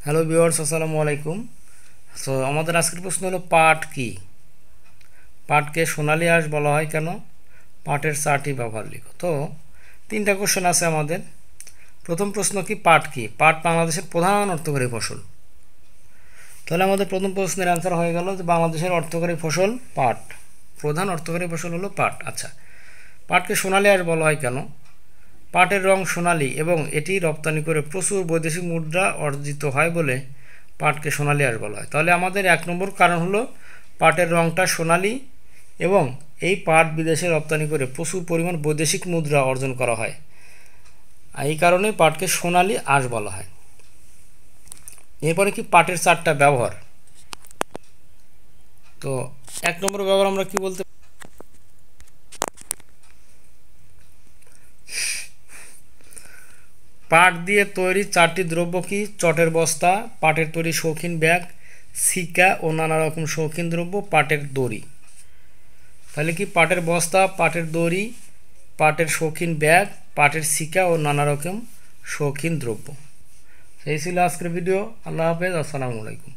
Hello viewers, আসসালামু আলাইকুম। So আমাদের আজকের প্রশ্ন হলো পাট কি? পাটকে সোনালী আঁশ বলা হয় কেন? পাটের চারটি ব্যবহার লিখো। তো তিনটা কোশ্চেন আছে আমাদের। প্রথম প্রশ্ন কি, পাট কি? পাট বাংলাদেশের প্রধান অর্থকরী ফসল। তাহলে আমাদের প্রথম প্রশ্নের অ্যান্সার হয়ে গেল যে বাংলাদেশের অর্থকরী ফসল পাট। প্রধান অর্থকরী ফসল হলো পাট। আচ্ছা, পাটকে সোনালী আঁশ বলা হয় কেন? পাটের রং সোনালী এবং এটি রপ্তানি করে প্রচুর বৈদেশিক মুদ্রা অর্জিত হয় বলে পাটকে সোনালী আঁশ বলা হয়। তাহলে আমাদের এক নম্বর কারণ হলো পাটের রংটা সোনালী এবং এই পাট বিদেশে রপ্তানি করে প্রচুর পরিমাণ বৈদেশিক মুদ্রা অর্জন করা হয়, এই কারণে পাটকে সোনালী আঁশ বলা হয়। এরপরে কি, পাটের চারটা ব্যবহার। তো এক নম্বর ব্যবহার আমরা কি বলতে, পাট দিয়ে তৈরি চারটি দ্রব্য কি? চটের বস্তা, পাটের তৈরি শৌখিন ব্যাগ, সিকা ও নানা রকম শৌখিন দ্রব্য, পাটের দড়ি। তাহলে কি, পাটের বস্তা, পাটের দড়ি, পাটের শৌখিন ব্যাগ, পাটের সিকা ও নানা রকম শৌখিন দ্রব্য। এই ছিল আজকের ভিডিও। আল্লাহ হাফেজ, আসসালামু আলাইকুম।